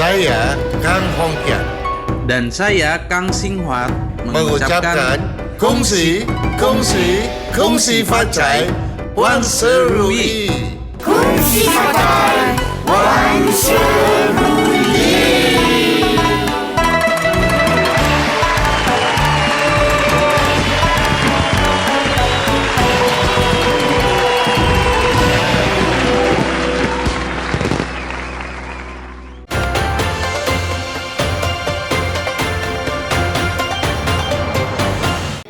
Saya Kang Hongkian. Dan saya Kang Xinghua mengucapkan kongsi, kongsi, kongsi facai, wan serui. Kongsi facai, wan serui.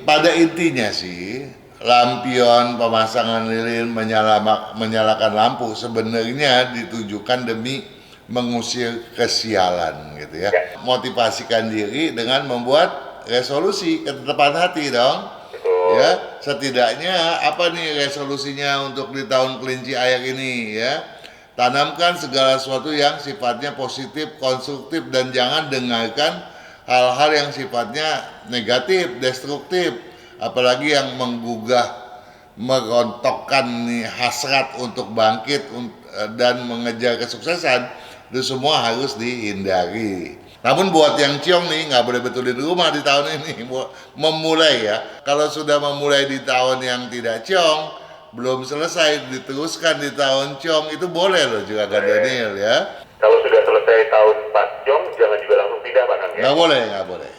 Pada intinya sih, lampion, pemasangan lilin, menyalakan lampu sebenarnya ditujukan demi mengusir kesialan gitu ya. Motivasikan diri dengan membuat resolusi ketetapan hati dong. Ya, setidaknya apa nih resolusinya untuk di tahun kelinci air ini ya? Tanamkan segala sesuatu yang sifatnya positif, konstruktif, dan jangan dengarkan hal-hal yang sifatnya negatif, destruktif, apalagi yang menggugah, merontokkan nih hasrat untuk bangkit dan mengejar kesuksesan. Itu semua harus dihindari. Namun buat yang ciong nih nggak boleh betulin rumah di tahun ini, memulai ya. Kalau sudah memulai di tahun yang tidak ciong, belum selesai diteruskan di tahun ciong, itu boleh loh juga Kak Daniel ya. Kalau sudah selesai tahun pas ciong, jangan juga langsung pindah Pak Kang ya? Nggak boleh, nggak boleh.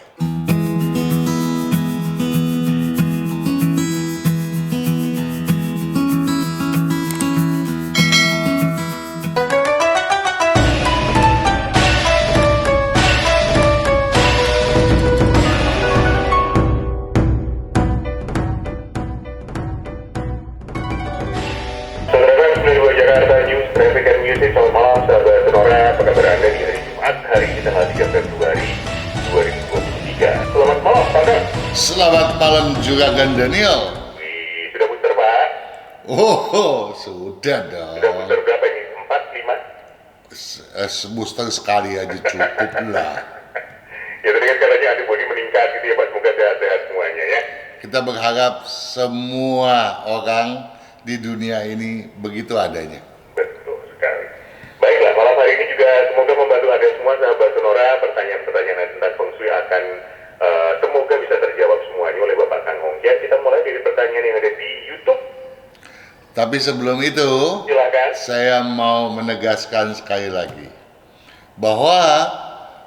Jakarta News, Traffic and Music. Selamat malam sahabat Sonora, apa kabar Anda di hari Jumat, hari ini tanggal 3 Februari 2023. Selamat malam Pak Kang. Selamat malam juga Kak Daniel. Sudah booster Pak? Oh, sudah dong. Sudah booster berapa ini? 4, 5? Booster sekali aja cukup lah. Ya tadi kan katanya antibody meningkat gitu ya Pak, semoga sehat-sehat semuanya ya. Kita berharap semua orang di dunia ini begitu adanya. Betul sekali. Baiklah, malam hari ini juga semoga membantu Anda semua sahabat Sonora. Pertanyaan-pertanyaan tentang Feng Shui akan semoga bisa terjawab semuanya oleh Bapak Kang Hongkian. Kita mulai dari pertanyaan yang ada di YouTube. Tapi sebelum itu, Silakan. saya mau menegaskan sekali lagi bahwa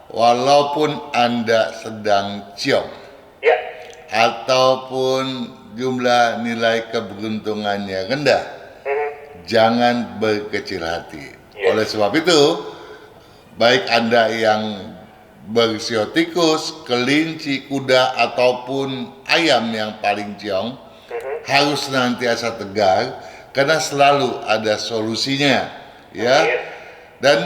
walaupun Anda sedang ciong Ya. ataupun jumlah nilai keberuntungannya rendah, jangan berkecil hati. Yes. Oleh sebab itu, baik Anda yang bersio tikus, kelinci, kuda, ataupun ayam yang paling ciong, harus senantiasa tegar, karena selalu ada solusinya, ya. Yes. Dan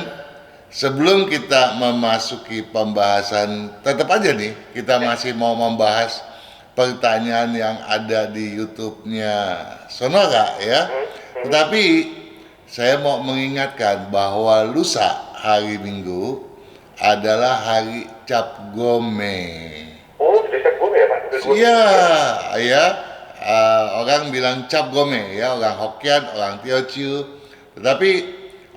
sebelum kita memasuki pembahasan, tetap aja nih, kita masih mau membahas pertanyaan yang ada di YouTube-nya Sonora ya. Tetapi saya mau mengingatkan bahwa lusa hari Minggu adalah hari Cap Gome. Oh, sudah Cap Gome ya Pak? Iya, ya. Orang bilang Cap Gome ya, orang Hokkien, orang Teochew. Tetapi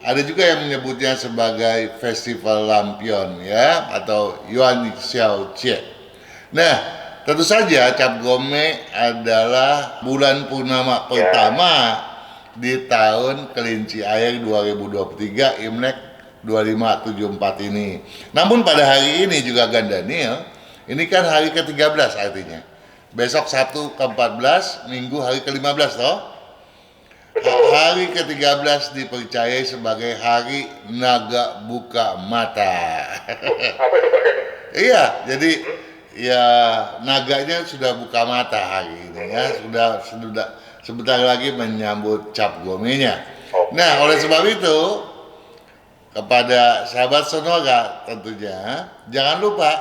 ada juga yang menyebutnya sebagai Festival Lampion ya, atau Yuan Xiao Jie. Nah, tentu saja Cap Gome adalah bulan purnama pertama di tahun kelinci air 2023 Imlek 2574 ini. Namun pada hari ini juga Kak Daniel, ini kan hari ke-13 artinya. Besok Sabtu ke-14, Minggu hari ke-15 toh? Hari ke-13 dipercayai sebagai hari naga buka mata. Apa itu Pak? Iya, jadi ya naganya sudah buka mata hari ini ya, sudah sebentar lagi menyambut Cap Gomenya. Nah, oleh sebab itu kepada sahabat Sonora tentunya jangan lupa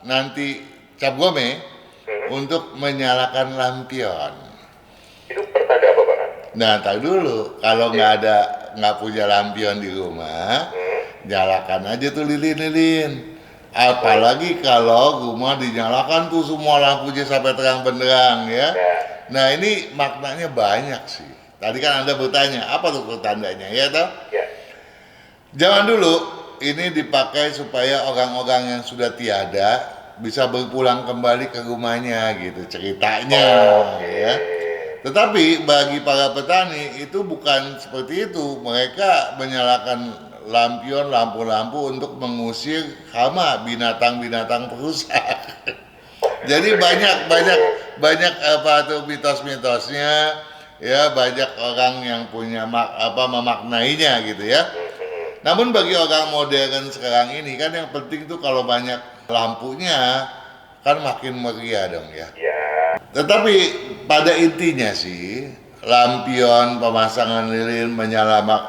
nanti Cap Gome untuk menyalakan lampion. Itu pertanda apa Pak? Nah, tar dulu, kalau nggak punya lampion di rumah, nyalakan aja tuh lilin-lilin. Apalagi kalau rumah dinyalakan tuh semua lampunya sampai terang benderang ya. Nah ini maknanya banyak sih. Tadi kan Anda bertanya, apa tuh pertandanya ya toh? Ya. Zaman dulu ini dipakai supaya orang-orang yang sudah tiada bisa berpulang kembali ke rumahnya gitu ceritanya ya. Tetapi bagi para petani itu bukan seperti itu. Apa menyalakan lampion, lampu-lampu untuk mengusir hama, binatang-binatang perusak. Jadi banyak apa tuh mitos-mitosnya ya, banyak orang yang punya memaknainya gitu ya. Namun bagi orang modern sekarang ini kan yang penting tuh kalau banyak lampunya kan makin meriah dong ya. Tetapi pada intinya sih lampion, pemasangan lilin,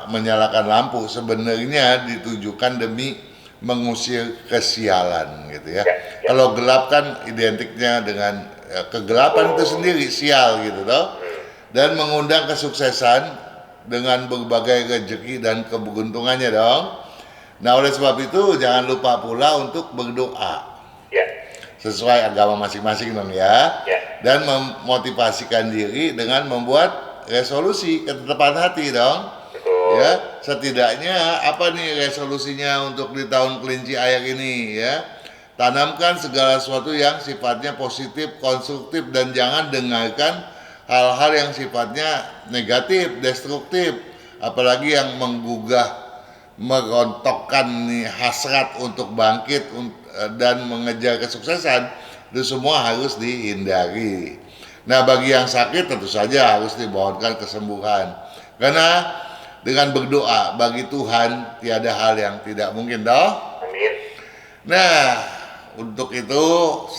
menyalakan lampu sebenarnya ditujukan demi mengusir kesialan gitu ya. Kalau gelap kan identiknya dengan kegelapan itu sendiri, sial gitu toh. Dan mengundang kesuksesan dengan berbagai rezeki dan keberuntungannya dong. Nah oleh sebab itu jangan lupa pula untuk berdoa sesuai agama masing-masing dong ya. Dan memotivasikan diri dengan membuat resolusi ketetapan hati dong. Ya, setidaknya apa nih resolusinya untuk di tahun kelinci air ini ya? Tanamkan segala sesuatu yang sifatnya positif, konstruktif, dan jangan dengarkan hal-hal yang sifatnya negatif, destruktif, apalagi yang menggugah, merontokkan nih hasrat untuk bangkit dan mengejar kesuksesan. Itu semua harus dihindari. Nah bagi yang sakit tentu saja harus dibawakan kesembuhan. Karena dengan berdoa bagi Tuhan tiada hal yang tidak mungkin toh. Amin. Nah untuk itu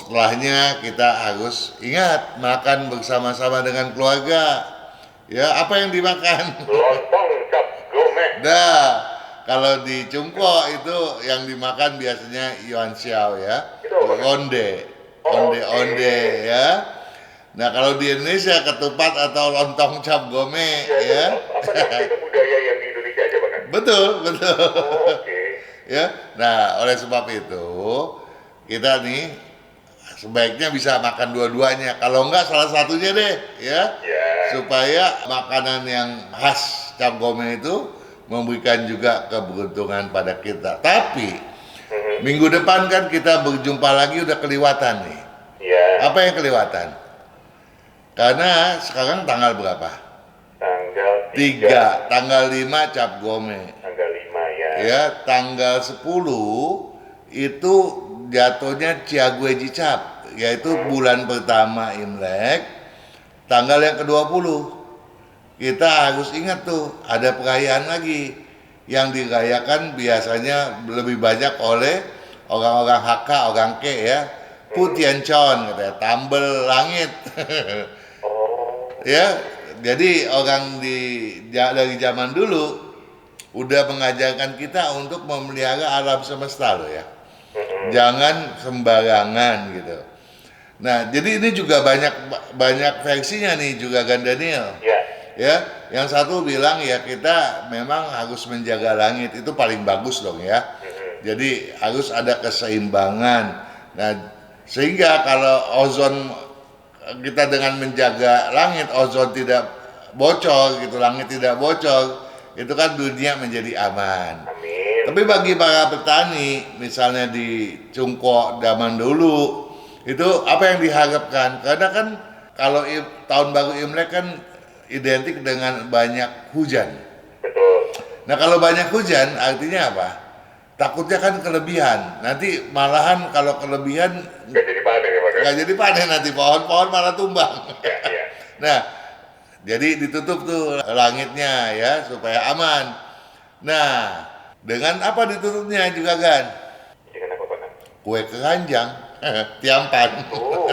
setelahnya kita harus ingat makan bersama-sama dengan keluarga. Ya apa yang dimakan? Lontong cap gome. Nah kalau di Cungko itu yang dimakan biasanya Yuan Xiao ya, onde ya. Nah kalau di Indonesia ketupat atau lontong cap gome ya. Apa itu budaya yang di Indonesia aja bahkan? Betul. Oke. Ya. Nah oleh sebab itu kita nih sebaiknya bisa makan dua-duanya. Kalau enggak salah satunya deh ya. Supaya makanan yang khas cap gome itu memberikan juga keberuntungan pada kita. Tapi minggu depan kan kita berjumpa lagi udah keliwatan nih. Apa yang keliwatan? Karena sekarang tanggal berapa? Tanggal 3, tanggal 5 cap gome. Tanggal 5 ya. Ya, tanggal 10 itu jatuhnya Ciague Cicap, yaitu bulan pertama Imlek. Tanggal yang ke-20. Kita harus ingat tuh, ada perayaan lagi yang dirayakan biasanya lebih banyak oleh orang-orang HK, orang K ya. Putiancon katanya, tambel langit. Ya, jadi orang dari zaman dulu udah mengajarkan kita untuk memelihara alam semesta loh ya. Jangan sembarangan gitu. Nah, jadi ini juga banyak versinya nih juga kan Daniel. Ya, yang satu bilang ya kita memang harus menjaga langit, itu paling bagus dong ya. Jadi harus ada keseimbangan. Nah, sehingga kalau ozon kita dengan menjaga langit, ozon tidak bocor gitu, langit tidak bocor, itu kan dunia menjadi aman. Amin. Tapi bagi para petani, misalnya di Cungko zaman dulu, itu apa yang diharapkan? Karena kan kalau tahun baru Imlek kan identik dengan banyak hujan. Betul. Nah kalau banyak hujan artinya apa? Takutnya kan kelebihan. Nanti malahan kalau kelebihan Nggak jadi panen ya Pak? nggak jadi panen, nanti pohon-pohon malah tumbang. Iya. Nah, jadi ditutup tuh langitnya ya supaya aman. Nah, dengan apa ditutupnya juga kan? Dengan apa Pak? Kue keranjang, tiampan. Oh.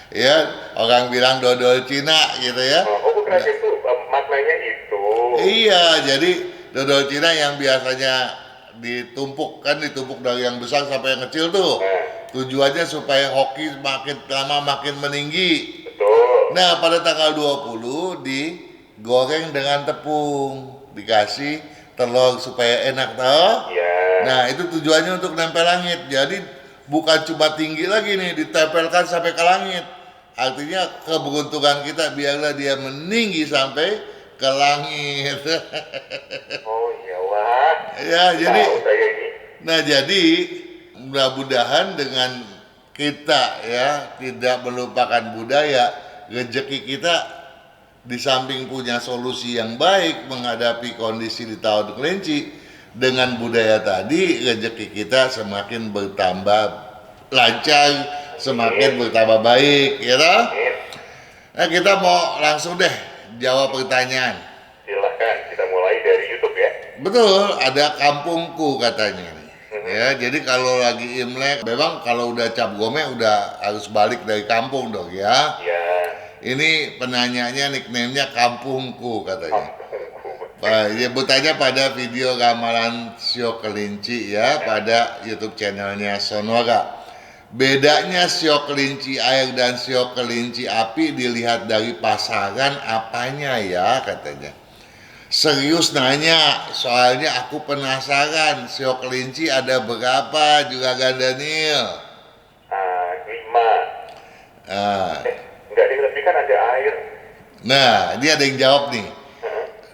Ya, orang bilang dodol Cina gitu ya. Bukan itu, maknanya itu. Iya, jadi dodol Cina yang biasanya ditumpuk dari yang besar sampai yang kecil tuh. Tujuannya supaya hoki makin lama makin meninggi. Betul. Nah, pada tanggal 20 digoreng dengan tepung, dikasih telur supaya enak tau. Iya. Nah, itu tujuannya untuk nempel langit. Jadi bukan cuma tinggi lagi nih, ditempelkan sampai ke langit. Artinya keberuntungan kita biarlah dia meninggi sampai ke langit. Oh iya, wah. Ya, jadi Tahu saya ini. nah jadi mudah-mudahan dengan kita ya tidak melupakan budaya, rezeki kita di samping punya solusi yang baik menghadapi kondisi di tahun kelinci, dengan budaya tadi rezeki kita semakin bertambah lancar, semakin bertambah baik, ya toh? Nah, kita mau langsung deh jawab pertanyaan. Silahkan, kita mulai dari YouTube ya. Betul, ada kampungku katanya nih. Ya, jadi kalau lagi Imlek, memang kalau udah cap gome udah harus balik dari kampung dong ya. Ya, Ini penanyanya nickname-nya kampungku katanya. kampungku. Dia bertanya pada video ramalan Sio Kelinci ya pada YouTube channelnya Sonora. Bedanya Sio Kelinci air dan Sio Kelinci api dilihat dari pasangan apanya ya katanya. Serius nanya, soalnya aku penasaran Sio Kelinci ada berapa Juragan Daniel? 5. Ah, Enggak, dia lebih kan ada air. nah, dia ada yang jawab nih.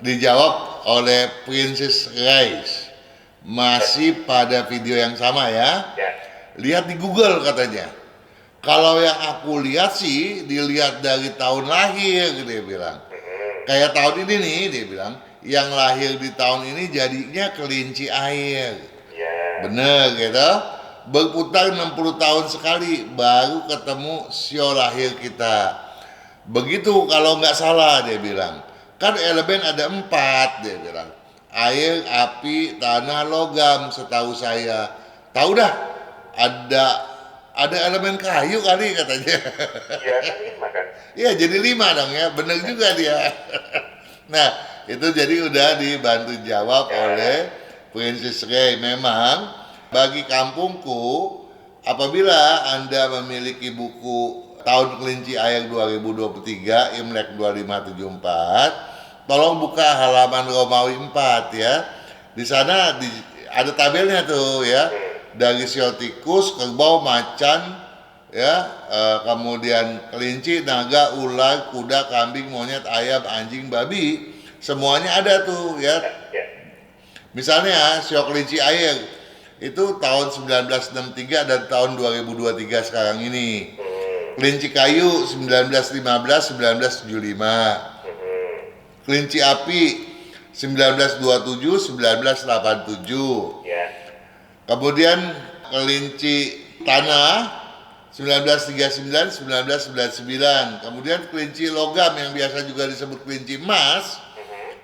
Dijawab oleh Princess Rice. Masih pada video yang sama ya. Ya. Lihat di Google katanya. Kalau yang aku lihat sih dilihat dari tahun lahir dia bilang. Kayak tahun ini nih dia bilang, yang lahir di tahun ini jadinya kelinci air. Ya. Bener gitu. Berputar 60 tahun sekali baru ketemu sio lahir kita. Begitu kalau nggak salah dia bilang. Kan elemen ada 4 dia bilang. Air, api, tanah, logam setahu saya. Tahu dah ada elemen kayu kali katanya. Ya kan 5 kan. Iya jadi 5 dong ya, bener juga dia. Nah itu jadi udah dibantu jawab oleh Princess Ray. Memang bagi kampungku, apabila Anda memiliki buku Tahun Kelinci Air 2023 Imlek 2574, tolong buka halaman Romawi 4 ya. Di sana ada tabelnya tuh ya. Dari sio tikus, kerbau, macan, ya, kemudian kelinci, naga, ular, kuda, kambing, monyet, ayam, anjing, babi, semuanya ada tuh ya. Ya. Misalnya sio kelinci air itu tahun 1963 dan tahun 2023 sekarang ini. Kelinci kayu 1915 1975. Kelinci api 1927 1987. Ya. Kemudian kelinci tanah 1939 1999. Kemudian kelinci logam yang biasa juga disebut kelinci emas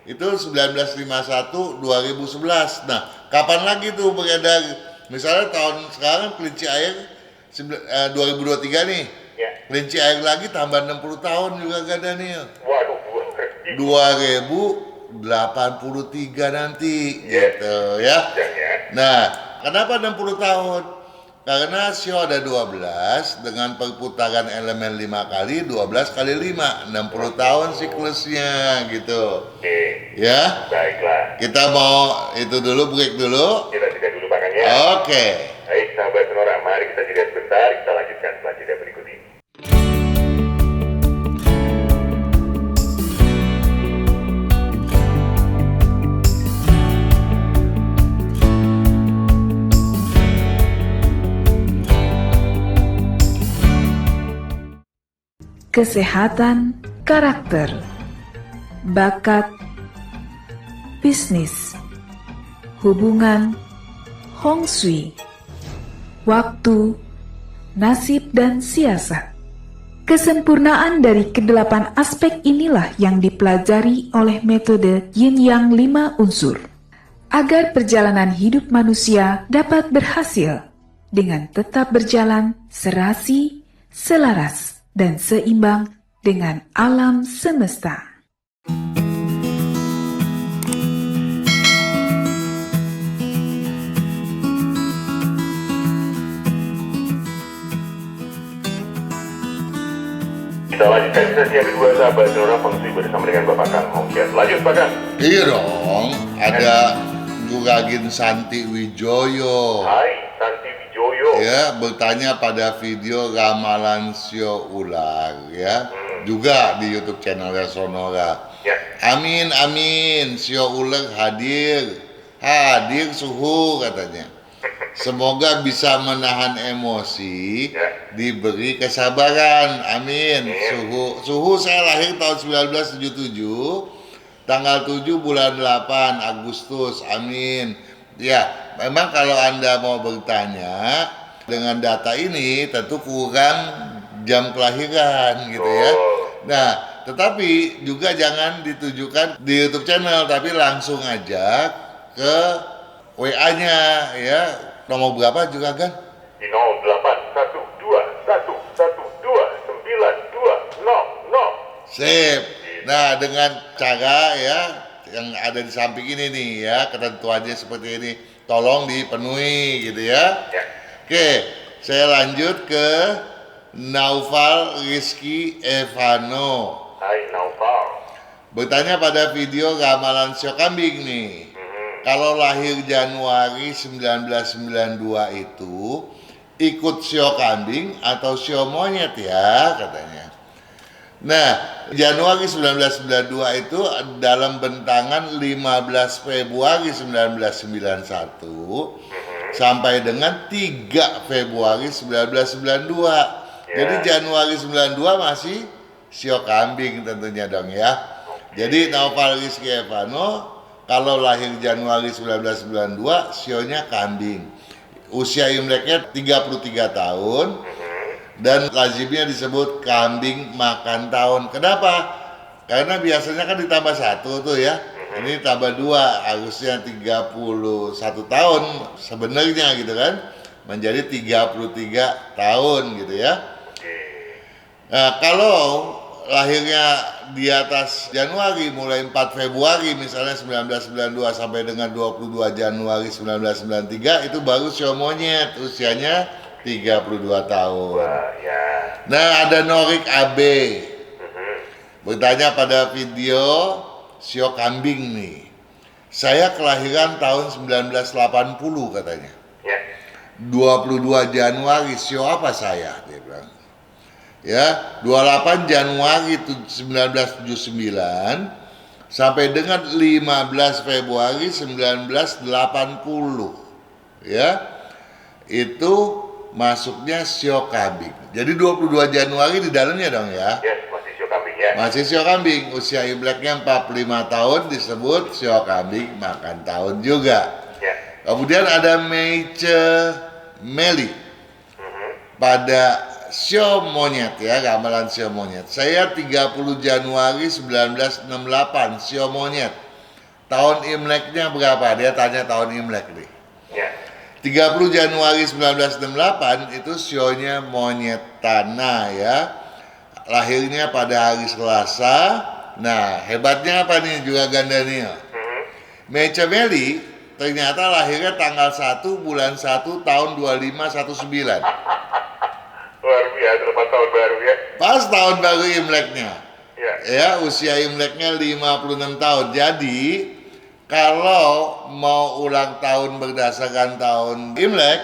itu 1951 2011. Nah, kapan lagi tuh beredar? Misalnya tahun sekarang kelinci air 2023 nih. Ya. Kelinci air lagi tambah 60 tahun juga gak Daniel. Waduh, 2083 nanti gitu ya. ya. Nah, kenapa 60 tahun? Karena sio ada 12 dengan perputaran elemen 5 kali, 12 kali 5, 60 tahun siklusnya gitu. Oke. Ya. Baiklah. Kita mau itu dulu, break dulu. Kita jeda dulu Pak Kang ya. Oke. Baik sahabat Sonora, mari kita jeda sebentar, kita lanjutkan setelah jeda berikut ini. Kesehatan karakter, bakat, bisnis, hubungan, Hong Shui, waktu, nasib dan siasat. Kesempurnaan dari kedelapan aspek inilah yang dipelajari oleh metode Yin Yang 5 unsur, agar perjalanan hidup manusia dapat berhasil dengan tetap berjalan serasi, selaras, dan seimbang dengan alam semesta. Kita lanjutkan sesi yang kedua sahabat Sonora Feng Shui bersama dengan Bapak Kang Hong Kiat. Lanjut Pak Kang. Iya dong, ada Juragin Santi Wijoyo. Hai, Santi Wijoyo. Ya, bertanya pada video ramalan sio ular ya. Juga di YouTube channelnya Sonora. Ya. Amin amin, sio uleg hadir suhu katanya. Semoga bisa menahan emosi, diberi kesabaran. Amin. Suhu saya lahir tahun 1977, tanggal 7 bulan 8 Agustus. Amin. Ya, memang kalau Anda mau bertanya dengan data ini tentu kurang jam kelahiran gitu ya. Nah, tetapi juga jangan ditujukan di YouTube channel, tapi langsung aja ke WA-nya ya. Nomor berapa juga kan? Di 0812112920. Sip. Nah, dengan cara ya yang ada di samping ini nih ya, ketentuannya seperti ini. Tolong dipenuhi gitu ya. Oke, saya lanjut ke Naufal Rizky Evano. Hai Naufal. Bertanya pada video ramalan sio kambing nih. Kalau lahir Januari 1992 itu ikut sio kambing atau sio monyet ya katanya. Nah, Januari 1992 itu dalam bentangan 15 Februari 1991 sampai dengan 3 Februari 1992. Jadi Januari 92 masih sio kambing tentunya dong ya. Jadi Naufal Rizky Evano kalau lahir Januari 1992, sionya kambing. Usia Imleknya 33 tahun dan lazimnya disebut kambing makan tahun. Kenapa? Karena biasanya kan ditambah 1 tuh ya. Ini tambah 2, harusnya 31 tahun sebenarnya gitu kan. Menjadi 33 tahun gitu ya. Nah, kalau lahirnya di atas Januari mulai 4 Februari misalnya 1992 sampai dengan 22 Januari 1993 itu baru sio monyet, usianya 32 tahun. Nah, ada Norik AB bertanya pada video sio kambing nih. Saya kelahiran tahun 1980 katanya. 22 Januari sio apa saya? Dia bilang. Ya, 28 Januari 1979 sampai dengan 15 Februari 1980 ya, itu masuknya sio kambing. Jadi 22 Januari di dalamnya dong ya. Masih sio kambing ya. Masih sio kambing, usia Imleknya 45 tahun disebut sio kambing makan tahun juga. Kemudian ada Meice Meli pada sio monyet ya, ramalan sio monyet. Saya 30 Januari 1968 sio monyet. Tahun Imleknya berapa? Dia tanya tahun Imlek nih. 30 Januari 1968 itu sionya monyet tanah ya. Lahirnya pada hari Selasa. Nah, hebatnya apa nih juga Gandaniel? Meice Meli ternyata lahirnya tanggal 1 bulan 1 tahun 2519. Luar biasa, lepas tahun baru ya. Pas tahun baru Imleknya. Ya, usia Imleknya 56 tahun. Jadi, kalau mau ulang tahun berdasarkan tahun Imlek,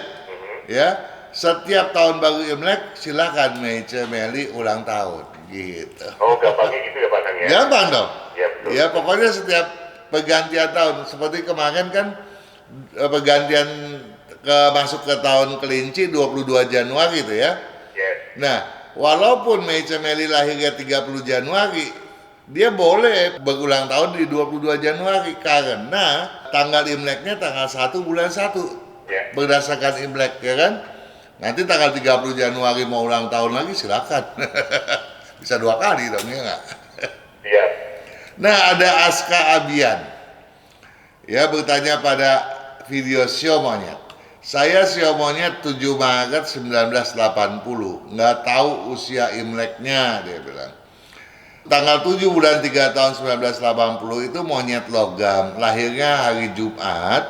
ya, setiap tahun baru Imlek silakan Meice Meli ulang tahun gitu. Oh, gampangnya gitu ya Pak Kang ya. Gampang dong. Ya, betul. Ya, pokoknya setiap pergantian tahun seperti kemarin kan pergantian masuk ke tahun kelinci 22 Januari itu ya. Nah, walaupun Meice Meli lahirnya 30 Januari, dia boleh berulang tahun di 22 Januari karena tanggal Imleknya tanggal 1 bulan 1. Berdasarkan Imlek ya kan. Nanti tanggal 30 Januari mau ulang tahun lagi silakan. Bisa 2 kali dong ya nggak? Nah, ada Aska Abian. Ya, bertanya pada video sio monyet. Saya sio monyet 7 Maret 1980, nggak tahu usia Imleknya, dia bilang. Tanggal 7 bulan 3 tahun 1980 itu monyet logam, lahirnya hari Jumat,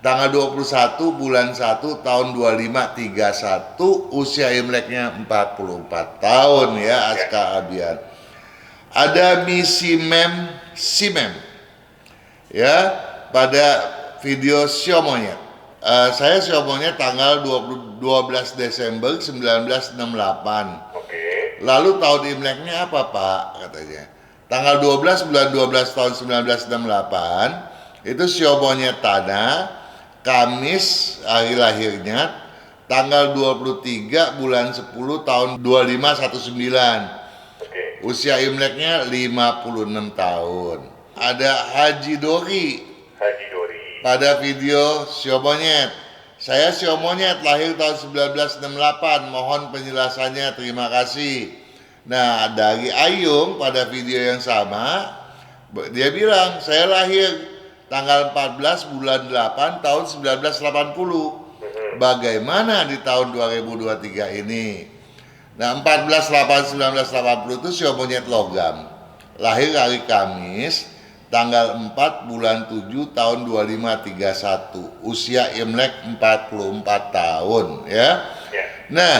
tanggal 21 bulan 1 tahun 2531, usia Imleknya 44 tahun ya, Aska Abian. Ada Simem, ya, pada video sio monyet. Saya sio monyet tanggal 12 Desember 1968. Lalu tahun Imleknya apa Pak? Katanya. tanggal 12 bulan 12 tahun 1968 itu Sio Monyet Tanah, Kamis hari lahirnya tanggal 23 bulan 10 tahun 2519. Usia Imleknya 56 tahun. Ada Haji Dori. Pada video Sio Monyet. Saya Sio Monyet lahir tahun 1968. Mohon penjelasannya, terima kasih. Nah, dari Ayung pada video yang sama, dia bilang saya lahir tanggal 14 bulan 8 tahun 1980. Bagaimana di tahun 2023 ini? Nah, 14/8/1980 itu Sio Monyet logam. Lahir hari Kamis tanggal 4 bulan 7 tahun 2531. Usia Imlek 44 tahun ya. Nah,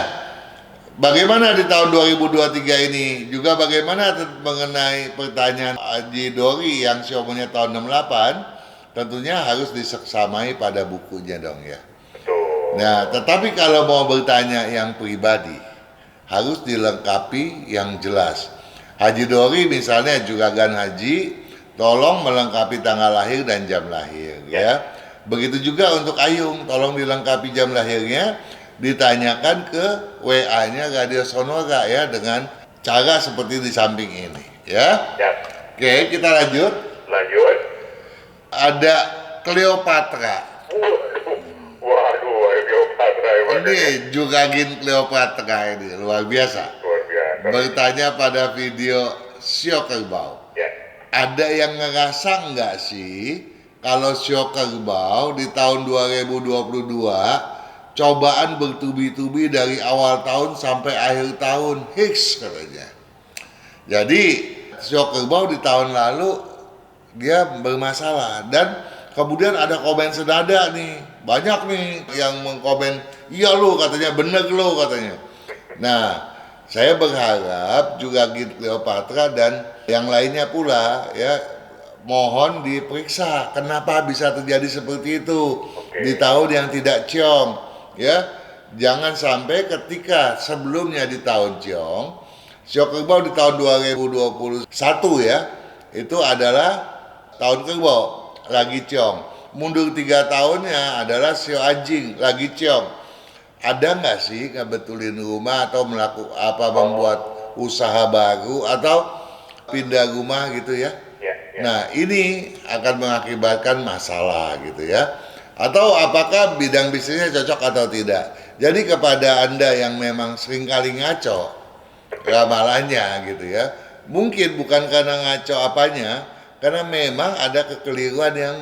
bagaimana di tahun 2023 ini? Juga bagaimana mengenai pertanyaan Haji Dori yang Sio Monyet tahun 68? Tentunya harus diseksamai pada bukunya dong ya. Nah, tetapi kalau mau bertanya yang pribadi, harus dilengkapi yang jelas. Haji Dori misalnya Juragan Haji, tolong melengkapi tanggal lahir dan jam lahir ya. Begitu juga untuk Ayung, tolong dilengkapi jam lahirnya, ditanyakan ke WA-nya Radio Sonora ya, dengan cara seperti di samping ini ya. Oke, kita lanjut. Ada Cleopatra. Waduh, Cleopatra ya. Ini Juragin Cleopatra ini luar biasa. Bertanya pada video Sio Kerbau. Ada yang ngerasa nggak sih kalau Sio Kerbau di tahun 2022 cobaan bertubi-tubi dari awal tahun sampai akhir tahun, hiks katanya. Jadi Sio Kerbau di tahun lalu dia bermasalah, dan kemudian ada komen senada nih, banyak nih yang mengkomen, iya lo katanya, bener lo katanya. Nah, saya berharap juga Cleopatra dan yang lainnya pula ya, mohon diperiksa kenapa bisa terjadi seperti itu di tahun yang tidak ciong ya. Jangan sampai ketika sebelumnya di tahun ciong, Sio Kerbau di tahun 2021 ya, itu adalah tahun kerbau lagi ciong. Mundur 3 tahunnya adalah Sio Anjing lagi ciong. Ada nggak sih ngebetulin rumah atau membuat usaha baru atau pindah rumah gitu ya? Nah, ini akan mengakibatkan masalah gitu ya. Atau apakah bidang bisnisnya cocok atau tidak? Jadi kepada Anda yang memang seringkali ngaco ramalannya gitu ya, mungkin bukan karena ngaco apanya, karena memang ada kekeliruan yang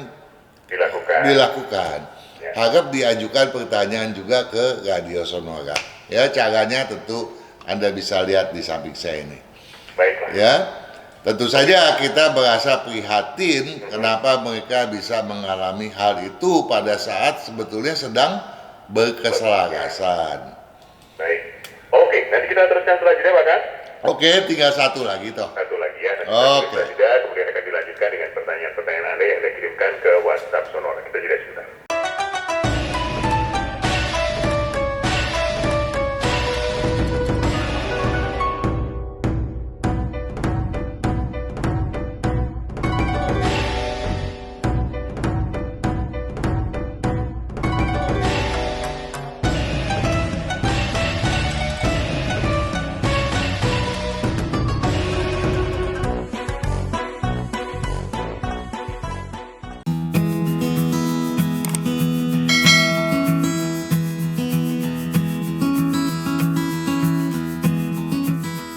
dilakukan. Harap diajukan pertanyaan juga ke Radio Sonora. Ya, caranya tentu Anda bisa lihat di samping saya ini. Baiklah. Ya, tentu saja kita merasa prihatin kenapa mereka bisa mengalami hal itu pada saat sebetulnya sedang berkeselarasan. Baik. Oke, nanti kita teruskan setelah jeda, Pak kan? Oke, tinggal satu lagi toh. Satu lagi ya. Oke. Kemudian akan dilanjutkan dengan pertanyaan-pertanyaan Anda yang dikirimkan ke WhatsApp Sonora. Kita jeda sebentar.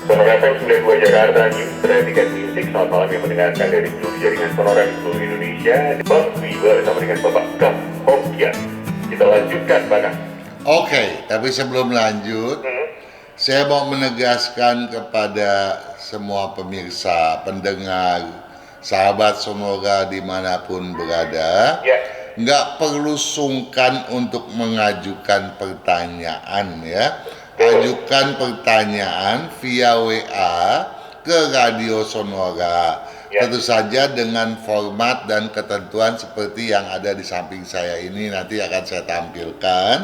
Sonora FM 92 Jakarta News, perhatikan musik. Selamat malam yang mendengarkan dari seluruh jaringan Sonora di seluruh Indonesia. Bangui bersama dengan Bapak Kang Hongkian. Kita lanjutkan, Pak Kang. Oke, tapi sebelum lanjut, saya mau menegaskan kepada semua pemirsa, pendengar, sahabat Sonora dimanapun berada, nggak perlu sungkan untuk mengajukan pertanyaan ya. Ajukan pertanyaan via WA ke Radio Sonora. Tentu saja dengan format dan ketentuan seperti yang ada di samping saya ini nanti akan saya tampilkan.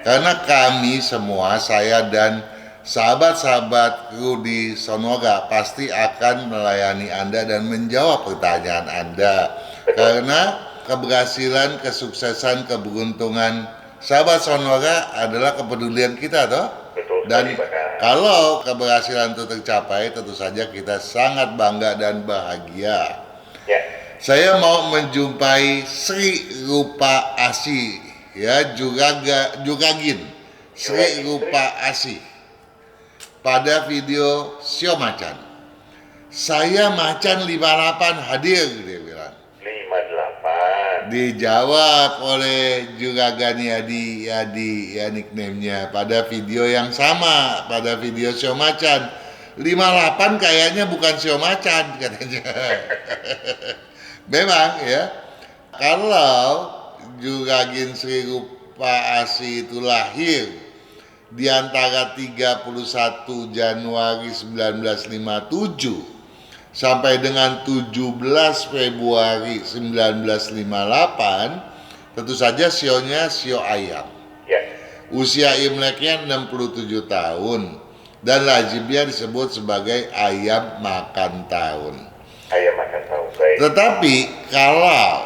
Karena kami semua, saya dan sahabat-sahabat kru di Sonora pasti akan melayani Anda dan menjawab pertanyaan Anda. Karena keberhasilan, kesuksesan, keberuntungan sahabat Sonora adalah kepedulian kita, toh? Betul Dan sekali, Pak. kalau keberhasilan itu tercapai, tentu saja kita sangat bangga dan bahagia. Ya, Saya mau menjumpai Sri Rupa Asih, ya, Juragin Sri Rupa Asih pada video Sio Macan. Saya Macan 58 hadir, dia bilang. 58. Dijawab oleh Juragan Yadi, ya nickname-nya, pada video yang sama, pada video Sio Macan. 58 kayaknya bukan Sio Macan, katanya. Memang ya, kalau Juragin Sri Rupa Asih itu lahir di antara 31 Januari 1957 sampai dengan 17 Februari 1958, tentu saja sionya sio ayam. Ya, Usia Imleknya 67 tahun dan lazimnya disebut sebagai ayam makan tahun. ayam makan tahu. Baik. Tetapi kalau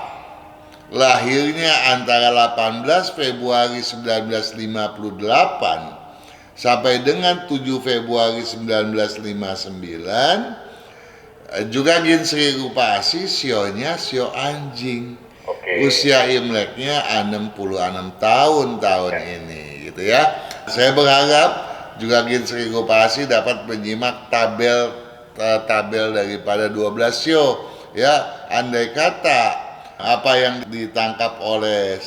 lahirnya antara 18 Februari 1958 sampai dengan 7 Februari 1959, Juragin Sri Rupa Asih sionya sio anjing. Oke. Usia Imleknya 66 tahun ini, gitu ya. Saya berharap Juragin Sri Rupa Asih dapat menyimak tabel daripada 12 sio, ya. Andai kata apa yang ditangkap oleh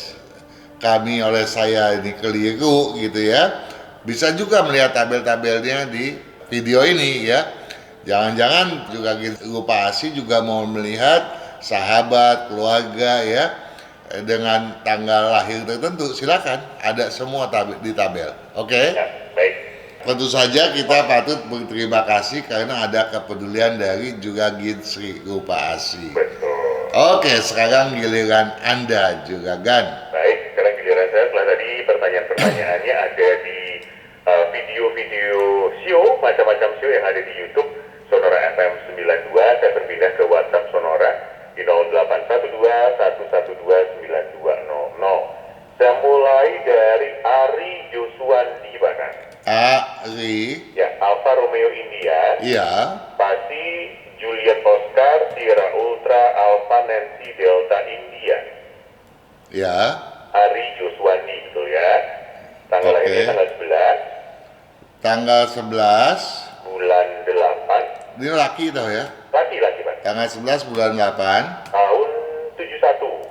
kami, oleh saya ini keliru, gitu ya, bisa juga melihat tabel-tabelnya di video ini, ya. Jangan-jangan Juragin Rupa Asih juga mau melihat sahabat, keluarga, ya, dengan tanggal lahir tertentu. Silakan, ada semua di tabel. Oke? Ya, baik. Tentu saja kita patut berterima kasih karena ada kepedulian dari Juragin Sri Rupa Asih. Betul. Oke, sekarang giliran Anda, Juragan. Baik, sekarang giliran saya. Setelah tadi pertanyaan-pertanyaannya ada di video-video sio, macam-macam sio yang ada di YouTube Sonora FM 92. Saya berpindah ke WhatsApp Sonora di 0812-112-9200. Saya mulai dari Ari Josuandi, bahkan. Ari, Ya, Alfa Romeo India, iya, Pasi Juliet Oscar, Sierra Ultra, Alpha Nancy Delta India. ya, Ari Josuandi, betul ya. Tanggal Oke. lahirnya tanggal 11 tanggal 11, bulan 8. ini laki tau ya, Laki-laki, Pak. tanggal 11 bulan 8, Tahun 71.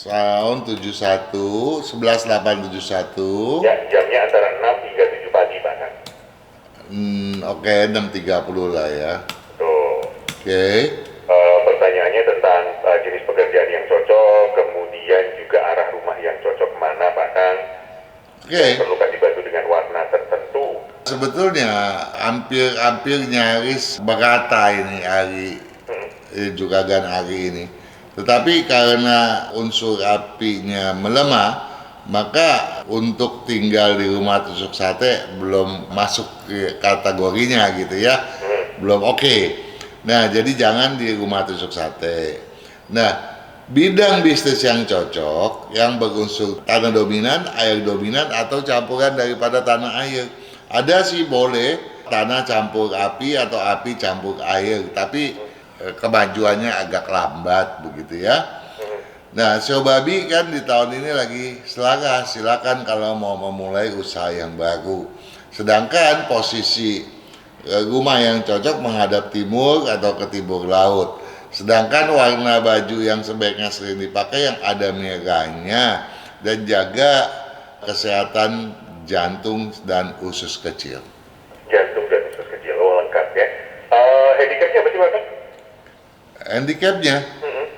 tahun 71, 11/8/71, Ya, jamnya antara 6 hingga 7 pagi, Pak. Oke, 6.30 lah ya, Tuh. oke. Pertanyaannya tentang jenis pekerjaan yang cocok, kemudian juga arah rumah yang cocok kemana, Pak Kang. Oke, Perlukan dibantu dengan warna tertentu. sebetulnya hampir nyaris berkata ini Ari, Juragan Ari ini. Tetapi karena unsur apinya melemah, maka untuk tinggal di rumah tusuk sate belum masuk ke kategorinya, gitu ya, belum oke. Nah, jadi jangan di rumah tusuk sate. Nah, bidang bisnis yang cocok, yang berunsur tanah dominan, air dominan, atau campuran daripada tanah air. Ada sih boleh tanah campur api atau api campur air, tapi kemajuannya agak lambat, begitu ya. Nah, Sio Babi kan di tahun ini lagi selaras, silakan kalau mau memulai usaha yang baru. Sedangkan posisi rumah yang cocok menghadap timur atau ke timur laut. Sedangkan warna baju yang sebaiknya sering dipakai yang ada merahnya dan jaga kesehatan jantung dan usus kecil. Jantung dan usus kecil, oh lengkap ya. Handicapnya apa sih, Pak?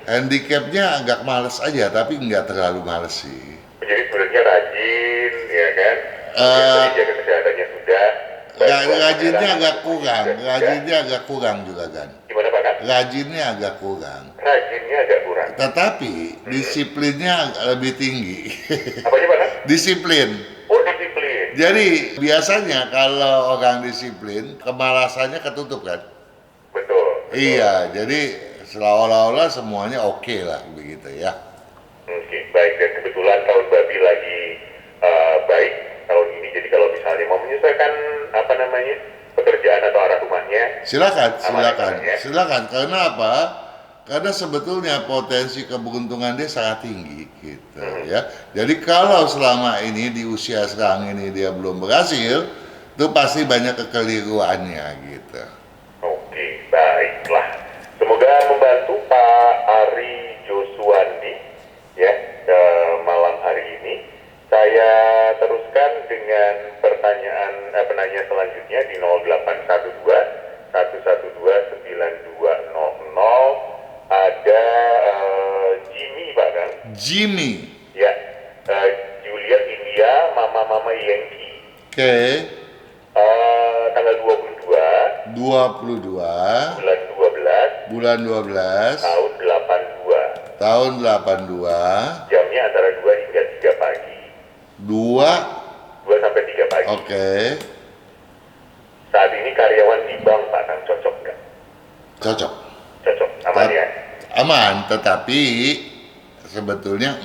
Handicapnya agak males aja, tapi nggak terlalu males sih. Jadi sebenarnya rajin, ya kan? Jadi jaga kesehatannya sudah. Rajinnya agak kurang juga kan. Gimana, Pak Kang? Rajinnya agak kurang. Rajinnya agak kurang. Tetapi disiplinnya lebih tinggi. Apanya, Pak Kang? Disiplin. Oh, disiplin. Jadi biasanya kalau orang disiplin, kemalasannya ketutup kan? Betul. Iya, jadi seolah-olah semuanya oke lah begitu ya. Oke, baik. Dan kebetulan tahun babi lagi baik tahun ini. Jadi kalau misalnya mau menyesuaikan pekerjaan atau arah rumahnya, Silakan. Karena apa? Karena sebetulnya potensi keberuntungan dia sangat tinggi gitu ya. Jadi kalau selama ini di usia sekarang ini dia belum berhasil, itu pasti banyak kekeliruannya gitu. Oke, baiklah. Semoga membantu Pak Ari Joswandi ya malam hari ini. Saya teruskan dengan penanya selanjutnya di 0812 112 9200. Ada Jimmy Pak Kang. Jimmy. Ya, Juliet India, Mama Yankee. Oke. Tanggal 22 bulan 12 tahun 82. tahun 82 Jamnya antara 2 hingga 3 pagi. 2 sampai 3 pagi. Oke. Saat ini karyawan di bank Pak Kang, cocok nggak? Cocok. Cocok, aman ya? Aman, tetapi sebetulnya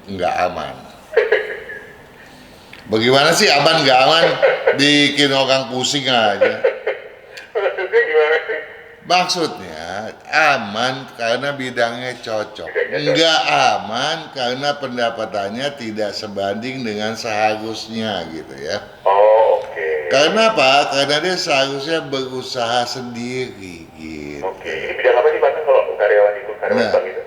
nggak aman. Bagaimana sih aman nggak aman? Bikin orang pusing aja. Maksudnya gimana sih? Maksudnya aman karena bidangnya cocok. Nggak aman karena pendapatannya tidak sebanding dengan seharusnya gitu ya. Oh, oke. Karena apa? Karena dia seharusnya berusaha sendiri gitu. Oke, ini bidang apa sih Pak Kang kalau karyawan bank itu?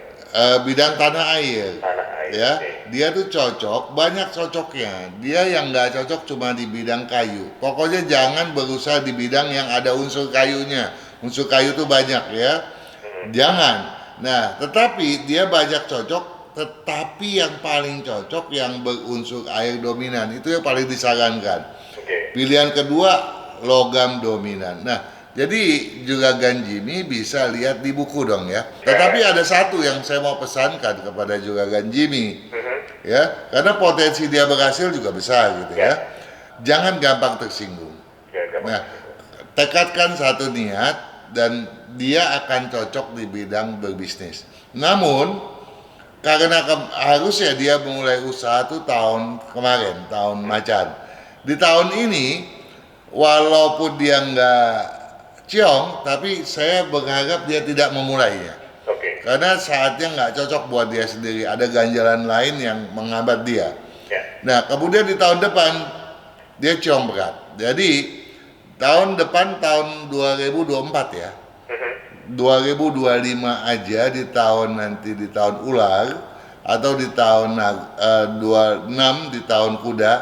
Bidang tanah air. Tanah air. Ya, Oke. dia tuh cocok, banyak cocoknya. Dia yang nggak cocok cuma di bidang kayu. Pokoknya jangan berusaha di bidang yang ada unsur kayunya. Unsur kayu tuh banyak ya. Jangan. Nah, tetapi dia banyak cocok, tetapi yang paling cocok yang berunsur air dominan itu yang paling disarankan. Oke. Pilihan kedua logam dominan. Nah, jadi juga Jimmy bisa lihat di buku dong ya. Tetapi ada satu yang saya mau pesankan kepada juga Jimmy, ya, karena potensi dia berhasil juga besar gitu ya. Jangan gampang tersinggung. Nah, tekadkan satu niat dan dia akan cocok di bidang berbisnis. Namun karena harusnya dia memulai usaha tuh tahun kemarin, tahun macan. Di tahun ini walaupun dia nggak ciong, tapi saya berharap dia tidak memulainya. Oke. Karena saatnya nggak cocok buat dia sendiri. Ada ganjalan lain yang menghambat dia. Ya. Nah, kemudian di tahun depan dia ciong berat. Jadi tahun depan tahun 2024 ya. 2025 aja di tahun ular atau di tahun 26 di tahun kuda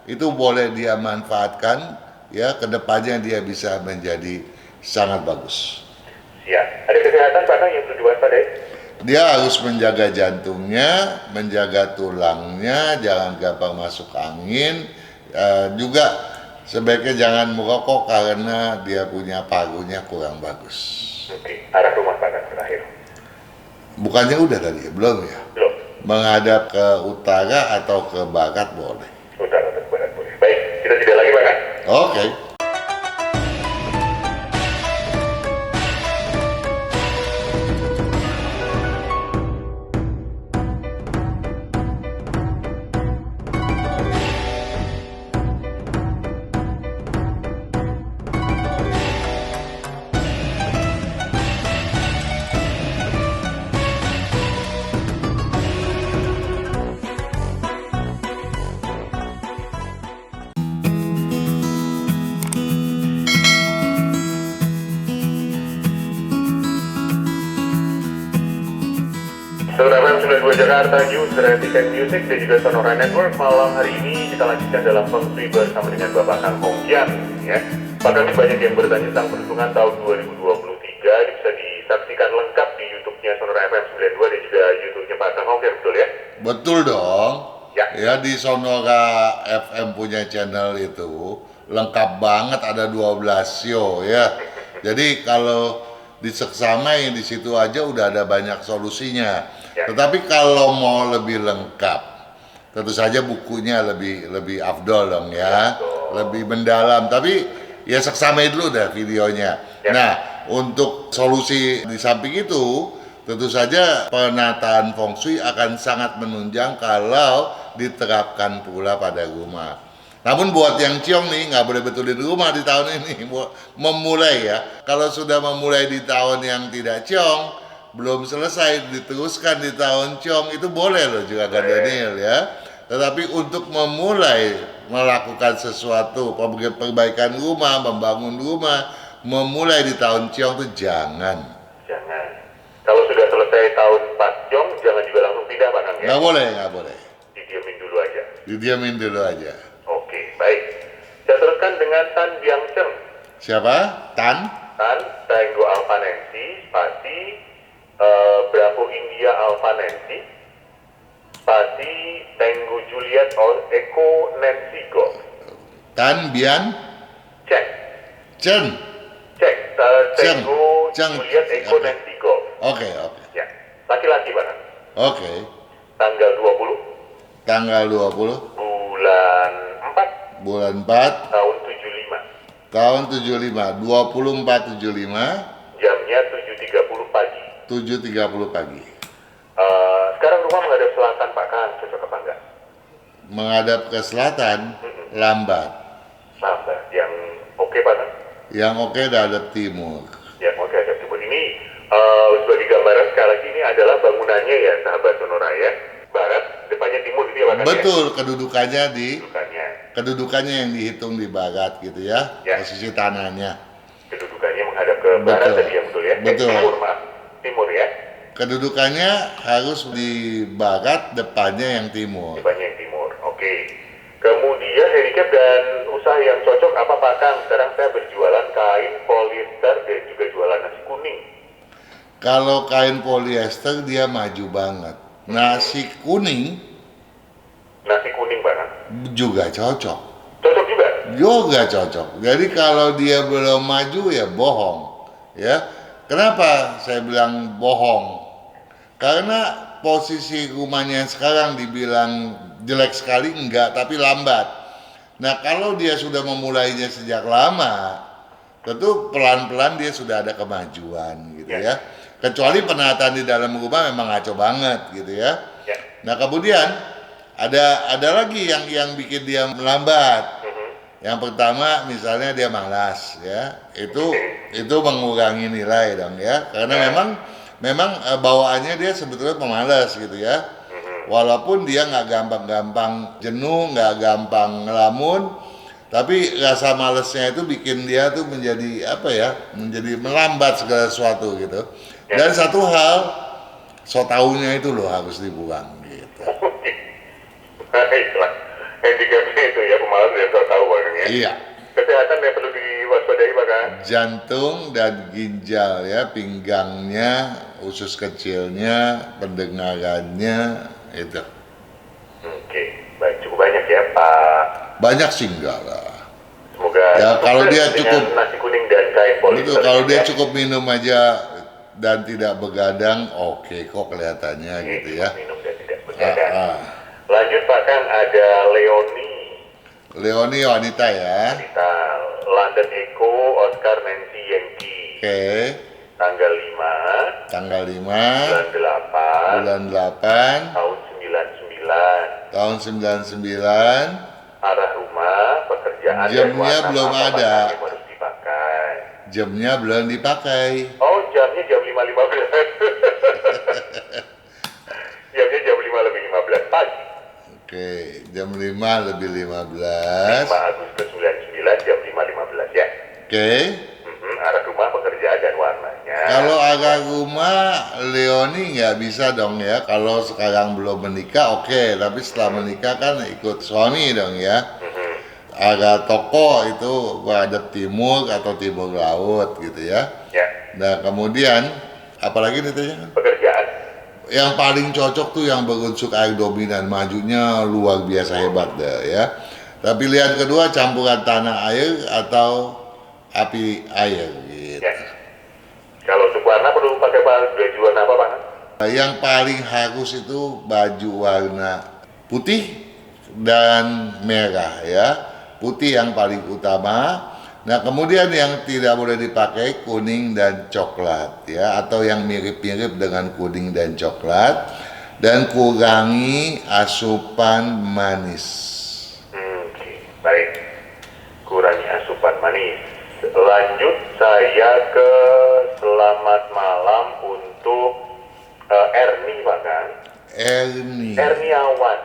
itu boleh dia manfaatkan ya, kedepannya dia bisa menjadi sangat bagus. Siap. Ada kesehatan Pak Kang yang perlu diwaspadai? Dia harus menjaga jantungnya, menjaga tulangnya, jangan gampang masuk angin. Juga sebaiknya jangan merokok karena dia punya parunya kurang bagus. Oke. Arah rumah Pak Kang terakhir. Bukannya udah tadi, belum ya? Belum. Menghadap ke utara atau ke barat boleh. Utara atau barat boleh. Baik, kita tidak lagi Pak Kang. Oke. Saudara FM 92 Jakarta News, Tiket Music dan juga Sonora Network. Malam hari ini kita lanjutkan dalam Feng Shui bersama dengan Bapak Kang Hongkian ya. Bahkan banyak yang bertanya tentang perhitungan tahun 2023. Ini bisa disaksikan lengkap di YouTube-nya Sonora FM 92 dan juga YouTube-nya Pak Kang Hongkian, betul ya? Betul dong. Ya. Ya, di Sonora FM punya channel itu lengkap banget, ada 12 show ya. Jadi kalau diseksamain di situ aja udah ada banyak solusinya. Ya. Tetapi kalau mau lebih lengkap, tentu saja bukunya lebih afdol dong ya. Betul. lebih mendalam. Tapi ya seksamai dulu dah videonya. Ya. Nah, untuk solusi di samping itu, tentu saja penataan feng shui akan sangat menunjang kalau diterapkan pula pada rumah. Namun buat yang ciong nih nggak boleh betulin rumah di tahun ini. Memulai ya, kalau sudah memulai di tahun yang tidak ciong, belum selesai diteruskan di tahun ciong itu boleh loh juga kan Daniel ya. Tetapi untuk memulai melakukan sesuatu perbaikan rumah, membangun rumah, memulai di tahun ciong itu jangan. Jangan. Kalau sudah selesai tahun pas ciong, jangan juga langsung pindah Pak Kang ya. Nggak boleh. Didiamin dulu aja. Didiamin dulu aja. Oke, baik. Saya teruskan dengan Tan Biang Cheng. Siapa? Tan? Tan Tango Alpha Nancy spasi Bravo India Alpha Nancy spasi Tango Juliet Echo Nancy Golf. Tan Bian Cek. Chen. Cek. Cheng. Tango Cheng. Juliet Echo Oke. Nancy Golf. Oke. Ya. Laki-laki Pak. Oke. Tanggal 20 Tanggal 20 bulan 4 bulan 4 tahun 75. tahun 75, 2475, Jamnya 7.30 pagi. 7.30 pagi. Sekarang rumah menghadap selatan Pak Kang, cocok apa enggak? Menghadap ke selatan, lambat. Lambat. Yang oke Pak Kang? Yang oke hadap timur. Ya, oke, ada timur ini sebagai gambaran sekali lagi ini adalah bangunannya ya, sahabat Sonora ya. Barat, depannya timur gitu ya Pak Kang. Betul, kedudukannya Kedudukannya. kedudukannya yang dihitung di barat gitu ya, Ya. posisi tanahnya. Kedudukannya menghadap ke barat Betul. tadi ya, betul ya? Betul. Timur Pak. Timur ya. Kedudukannya harus di barat, depannya yang timur. Depannya yang timur. Oke. Kemudian handicap dan usaha yang cocok apa Pak Kang? Sekarang saya berjualan kain polyester dan juga jualan nasi kuning. Kalau kain polyester dia maju banget. Nasi kuning Nasi kuning Pak Kang. juga cocok. Cocok juga? Juga cocok. Jadi kalau dia belum maju ya bohong. Ya. Kenapa saya bilang bohong? Karena posisi rumahnya sekarang dibilang jelek sekali enggak, tapi lambat. Nah, kalau dia sudah memulainya sejak lama, tentu pelan-pelan dia sudah ada kemajuan gitu ya. Kecuali penataan di dalam rumah memang ngaco banget gitu ya. Ya. Nah, kemudian ada lagi yang bikin dia melambat. Yang pertama misalnya dia malas ya. Itu mengurangi nilai dong ya. Karena memang bawaannya dia sebetulnya pemalas gitu ya. Walaupun dia nggak gampang-gampang jenuh, nggak gampang ngelamun, tapi rasa malesnya itu bikin dia tuh menjadi apa ya, menjadi melambat segala sesuatu gitu. Dan satu hal, so taunya itu loh harus dibuang gitu. Baiklah. Handicapnya itu ya, pemalas dan so tahu Pak Kang ya. Iya, Kesehatan yang perlu diwaspadai Pak Kang. jantung dan ginjal ya, pinggangnya, usus kecilnya, pendengarannya itu. Oke, baik, cukup banyak ya Pak. Banyak sih enggak lah. Semoga Ya, kalau sukses dia dengan cukup- nasi kuning dan kain polyester. Betul, kalau dia ya. cukup minum aja dan tidak begadang, oke kok kelihatannya Oke, gitu cukup ya. minum dan tidak begadang. Ah. Lanjut Pak Kang, ada Leonie wanita ya. Kita London Echo Oscar Nancy Yankee. Oke, Tanggal 5 tanggal 5 bulan 8 bulan 8 tahun 99. tahun 99. Arah rumah, pekerjaan dan Jamnya warna belum apa ada. yang harus dipakai. Jamnya belum dipakai. Oh, jamnya jam 5.15. Jamnya jam 5:15 pagi. Oke, jam 5 lebih 15. 5 Agustus 99 jam 5.15 ya. Oke. Arah rumah, pekerjaan dan warnanya. Kalau agak rumah, Leonie nggak bisa dong ya. Kalau sekarang belum menikah, oke. Tapi setelah menikah kan ikut suami dong ya. Agak toko itu menghadap timur atau timur laut gitu ya. Ya, Nah kemudian, apalagi nih tanya? pekerjaan. Yang paling cocok tuh yang berunsur air dominan, majunya luar biasa hebat deh ya. Tapi pilihan kedua campuran tanah air atau api air gitu. Ya. Kalau untuk warna perlu pakai baju warna apa Pak? Yang paling harus itu baju warna putih dan merah ya. putih yang paling utama. Nah, kemudian yang tidak boleh dipakai kuning dan coklat ya, atau yang mirip-mirip dengan kuning dan coklat, dan kurangi asupan manis. Oke, baik. Kurangi asupan manis. Lanjut saya ke selamat malam untuk Erni, Pak Kang. Erni. Erniawan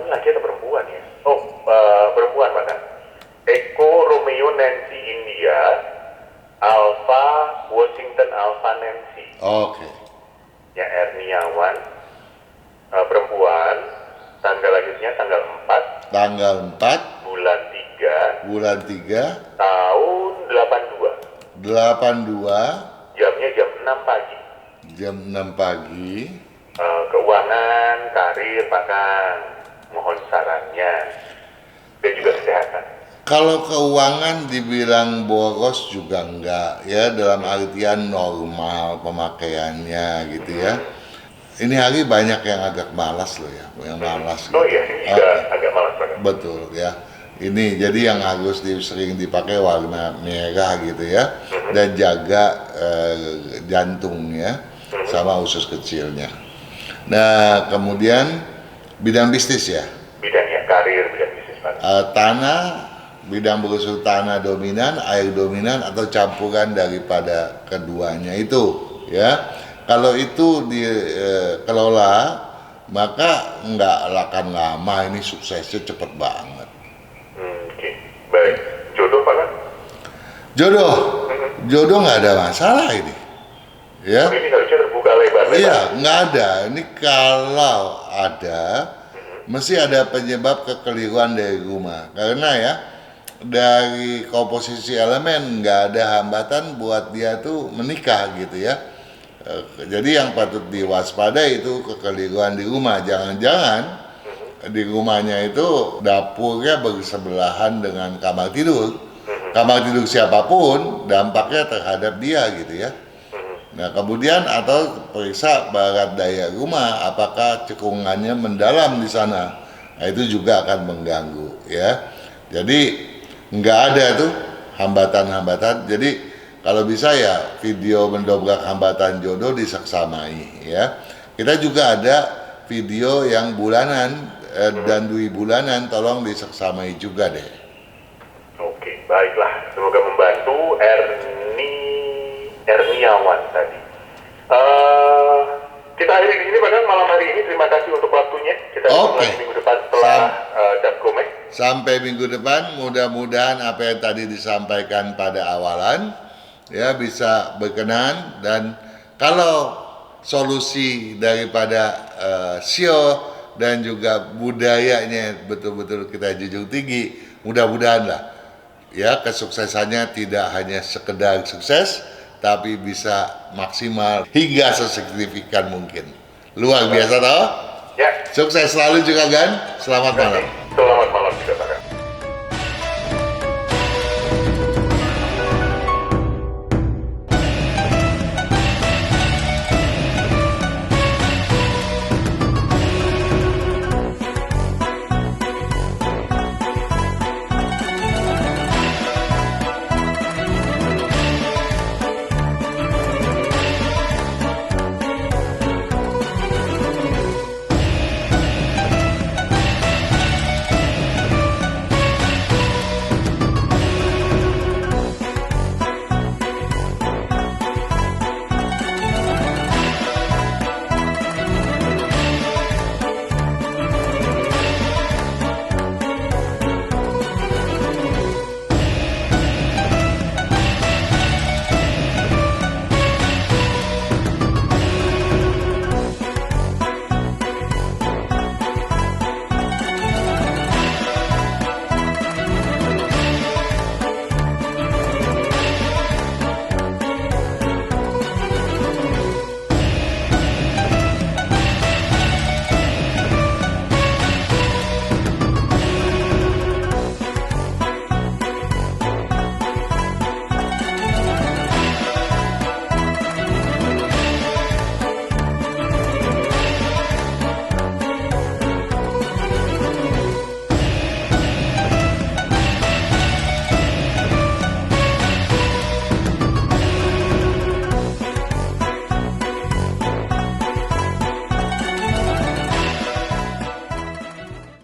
ini laki atau perempuan ya? Oh, perempuan, Pak Kang. Eko Romeo Nancy India, Alpha Washington Alpha Nancy. Oke. Ya, Erniawan, perempuan, tanggal lahirnya tanggal 4, Tanggal 4 bulan 3, bulan 3 tahun 82. 82 Jamnya jam 6 pagi. jam 6 pagi. Keuangan, karir, Pak Kang. Mohon sarannya. Dan juga kesehatan. Kalau keuangan dibilang boros juga enggak ya, dalam artian normal pemakaiannya gitu ya. Ini hari banyak yang agak malas loh ya, yang malas. Oh iya, ini juga agak malas banget. Betul ya. Ini jadi yang harus sering dipakai warna merah gitu ya, dan jaga jantung ya, sama usus kecilnya. Nah, kemudian bidang bisnis ya. Bidangnya karir, bidang bisnis, Pak. Tanah, bidang berunsur tanah dominan, air dominan, atau campuran daripada keduanya itu ya. Kalau itu dikelola, maka nggak akan lama, ini suksesnya cepet banget. Oke, baik. Jodoh, Pak Kang? Jodoh nggak ada masalah ini ya. Ini harusnya terbuka lebar. Iya, nggak ada. Ini kalau ada, mesti ada penyebab kekeliruan dari rumah. Karena ya, dari komposisi elemen nggak ada hambatan buat dia tuh menikah gitu ya. Jadi yang patut diwaspadai itu kekeliruan di rumah. Jangan-jangan di rumahnya itu dapurnya bersebelahan dengan kamar tidur. Kamar tidur siapapun dampaknya terhadap dia gitu ya. Nah, kemudian atau periksa barat daya rumah, apakah cekungannya mendalam di sana. Nah, itu juga akan mengganggu ya. Jadi nggak ada tuh hambatan-hambatan. Jadi kalau bisa ya video mendobrak hambatan jodoh disaksamai ya. Kita juga ada video yang bulanan dan dui bulanan, tolong disaksamai juga deh. Oke, baiklah. Semoga membantu Erniawan tadi. Kita akhiri di sini, Pak Kang, malam hari ini. Terima kasih untuk waktunya. Kita ketemu lagi minggu depan setelah Cap Gomez. Sampai minggu depan, mudah-mudahan apa yang tadi disampaikan pada awalan ya bisa berkenan, dan kalau solusi daripada sio dan juga budayanya betul-betul kita junjung tinggi, mudah-mudahan lah ya kesuksesannya tidak hanya sekedar sukses, tapi bisa maksimal hingga sesignifikan mungkin. Luar biasa toh? Ya. Sukses selalu juga Gan. Selamat malam.